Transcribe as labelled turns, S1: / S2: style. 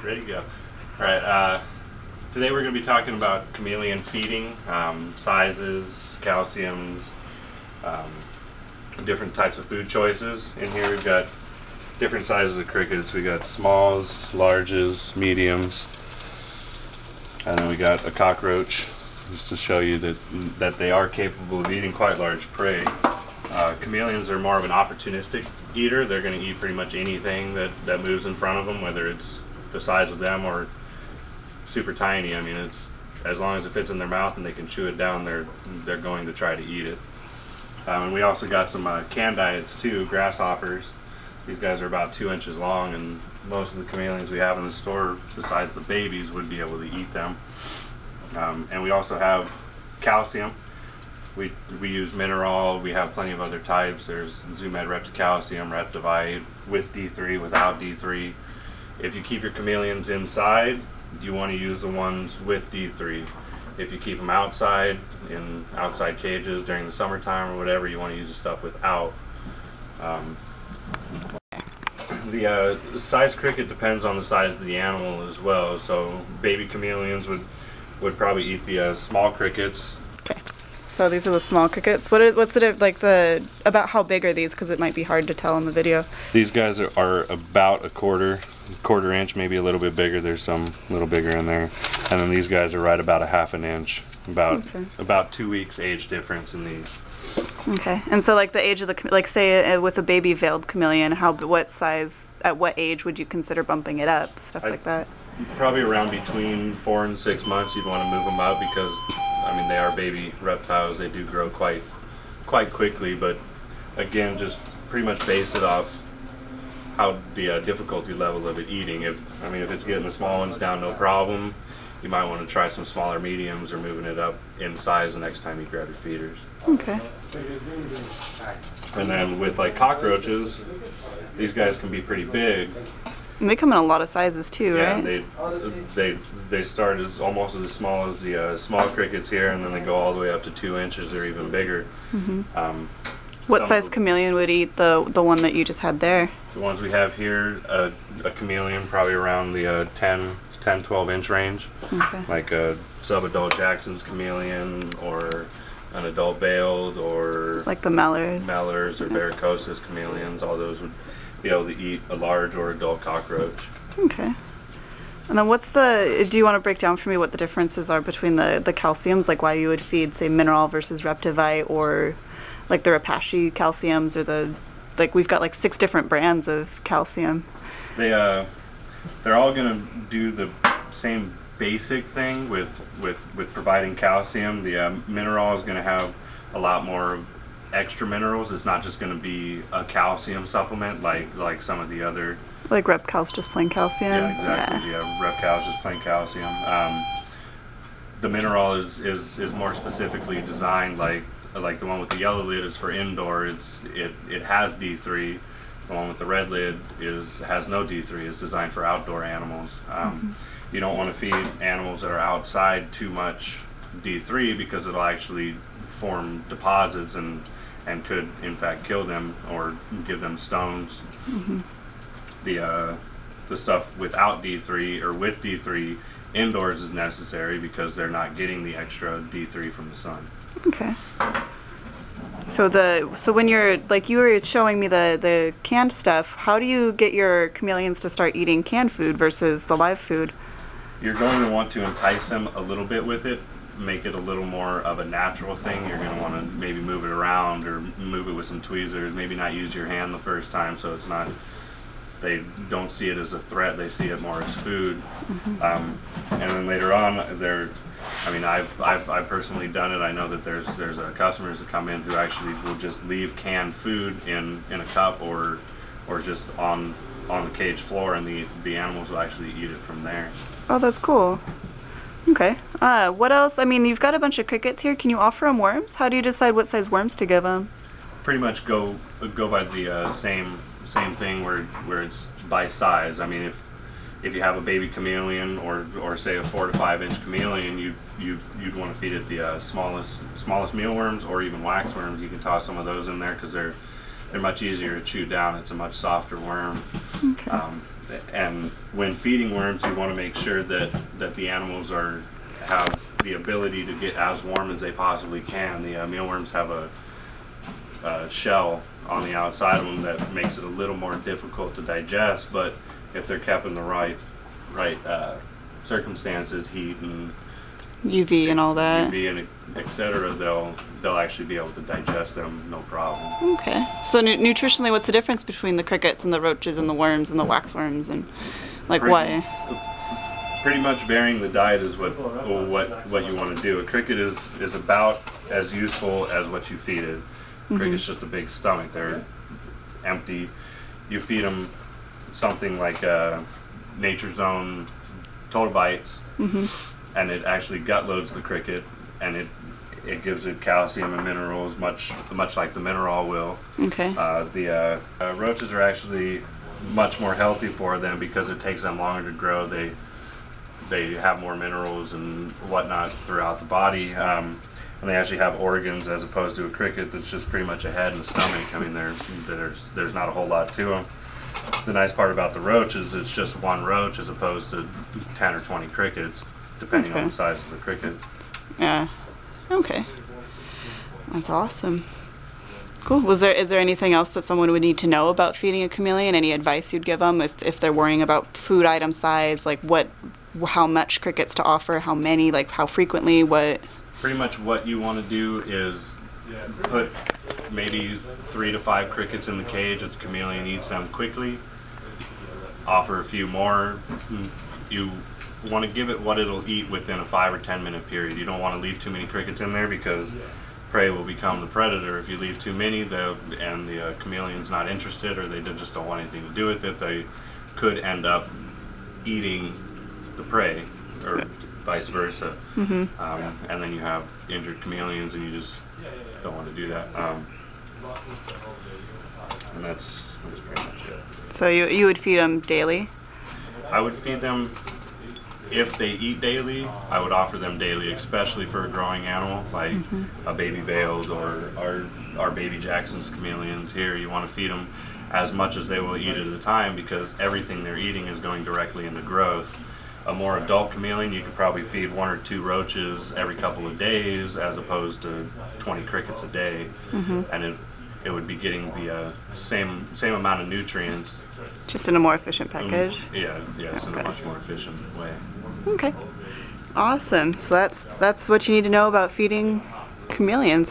S1: Ready to go. All right. Today we're going to be talking about chameleon feeding, sizes, calciums, different types of food choices. In here we've got different sizes of crickets. We got smalls, larges, mediums, and then we got a cockroach, just to show you that they are capable of eating quite large prey. Chameleons are more of an opportunistic eater. They're going to eat pretty much anything that moves in front of them, whether it's the size of them or super tiny. I mean, it's as long as it fits in their mouth and they can chew it down, they're going to try to eat it. And we also got some canned diets too, grasshoppers. These guys are about 2 inches long, and most of the chameleons we have in the store, besides the babies, would be able to eat them. And we also have calcium. We use mineral. We have plenty of other types. There's Zoomed Repticalcium, Reptivite, with D3, without D3. If you keep your chameleons inside, you want to use the ones with D3. If you keep them outside, in outside cages during the summertime or whatever, you want to use the stuff without. The size cricket depends on the size of the animal as well. So baby chameleons would probably eat the small crickets.
S2: Okay. So these are the small crickets. What's the about how big are these? Because it might be hard to tell in the video.
S1: These guys are about a quarter inch, maybe a little bit bigger. There's some a little bigger in there, and then these guys are right about a ½ inch. About 2 weeks age difference in these.
S2: Okay. And so like the age of the, like say with a baby veiled chameleon, what size, at what age would you consider bumping it up? Stuff like that.
S1: Probably around between 4 and 6 months you'd want to move them up, because I mean they are baby reptiles. They do grow quite quickly, but again, just pretty much base it off how the difficulty level of it eating. If it's getting the small ones down, no problem. You might want to try some smaller mediums or moving it up in size the next time you grab your feeders.
S2: Okay.
S1: And then with like cockroaches, these guys can be pretty big.
S2: And they come in a lot of sizes too, right?
S1: Yeah, they start almost as small as the small crickets here, and then they go all the way up to 2 inches or even bigger.
S2: Mm-hmm. What size chameleon would eat the one that you just had there?
S1: The ones we have here, a chameleon probably around the 10-12 inch range. Okay. Like a sub-adult Jackson's chameleon, or an adult veiled, or
S2: like the Mellors
S1: or Varicoses chameleons. All those would be able to eat a large or adult cockroach.
S2: Okay. And then do you want to break down for me what the differences are between the calciums, like why you would feed, say, mineral versus Reptivite, or like the Rapashi calciums, or like we've got like 6 different brands of calcium.
S1: They're all going to do the same basic thing with providing calcium. The mineral is going to have a lot more extra minerals. It's not just going to be a calcium supplement like some of the other.
S2: Like Repcal's just plain calcium.
S1: Yeah, exactly. Yeah, Repcal's just plain calcium. The mineral is more specifically designed, like the one with the yellow lid is for indoor. It has D3. The one with the red lid has no D3. It's designed for outdoor animals. You don't want to feed animals that are outside too much D3, because it'll actually form deposits and could in fact kill them or give them stones. Mm-hmm. The stuff without D3 or with D3 indoors is necessary, because they're not getting the extra D3 from the sun.
S2: Okay. So when you're, like you were showing me the canned stuff, how do you get your chameleons to start eating canned food versus the live food?
S1: You're going to want to entice them a little bit with it, make it a little more of a natural thing. You're going to want to maybe move it around or move it with some tweezers, maybe not use your hand the first time, so it's not, they don't see it as a threat, they see it more as food. Mm-hmm. And then later on, I've personally done it. I know that there's customers that come in who actually will just leave canned food in a cup or just on the cage floor, and the animals will actually eat it from there.
S2: Oh, that's cool. Okay. What else? I mean, you've got a bunch of crickets here. Can you offer them worms? How do you decide what size worms to give them?
S1: Pretty much go by the same thing where it's by size. I mean, if you have a baby chameleon or say a 4 to 5 inch chameleon, you'd want to feed it the smallest mealworms, or even waxworms. You can toss some of those in there, because they're much easier to chew down. It's a much softer worm. Okay. And when feeding worms, you want to make sure that the animals have the ability to get as warm as they possibly can. The mealworms have a shell on the outside of them that makes it a little more difficult to digest, but if they're kept in the right circumstances, heat and
S2: UV and all that.
S1: UV and etc., they'll actually be able to digest them, no problem.
S2: Okay. So nutritionally, what's the difference between the crickets and the roaches and the worms and the waxworms, and like why?
S1: Pretty much varying the diet is what you want to do. A cricket is about as useful as what you feed it. Cricket's just a big stomach. They're empty. You feed them something like Nature's Own Total Bites, and it actually gut loads the cricket, and it gives it calcium and minerals, much like the mineral will.
S2: Okay.
S1: The roaches are actually much more healthy for them because it takes them longer to grow. They have more minerals and whatnot throughout the body, and they actually have organs as opposed to a cricket that's just pretty much a head and a stomach. I mean, there's not a whole lot to them. The nice part about the roach is it's just one roach as opposed to 10 or 20 crickets, depending on the size of the cricket.
S2: Yeah. Okay. That's awesome. Cool. Is there anything else that someone would need to know about feeding a chameleon? Any advice you'd give them if they're worrying about food item size, like how much crickets to offer, how many, like how frequently, what?
S1: Pretty much what you want to do is put maybe 3 to 5 crickets in the cage if the chameleon eats them quickly. Offer a few more. You want to give it what it'll eat within a 5 or 10 minute period. You don't want to leave too many crickets in there because prey will become the predator. If you leave too many and the chameleon's not interested, or they just don't want anything to do with it, they could end up eating the prey, or vice versa. And then you have injured chameleons, and you just don't want to do that. And that's pretty much it.
S2: So you would feed them daily?
S1: I would feed them, if they eat daily, I would offer them daily, especially for a growing animal like a baby veiled or our baby Jackson's chameleons here. You want to feed them as much as they will eat at a time because everything they're eating is going directly into growth. A more adult chameleon, you could probably feed 1 or 2 roaches every couple of days as opposed to 20 crickets a day, and it would be getting the same amount of nutrients.
S2: Just in a more efficient package?
S1: Yeah, it's in a much more efficient way.
S2: Okay. Awesome. So that's what you need to know about feeding chameleons.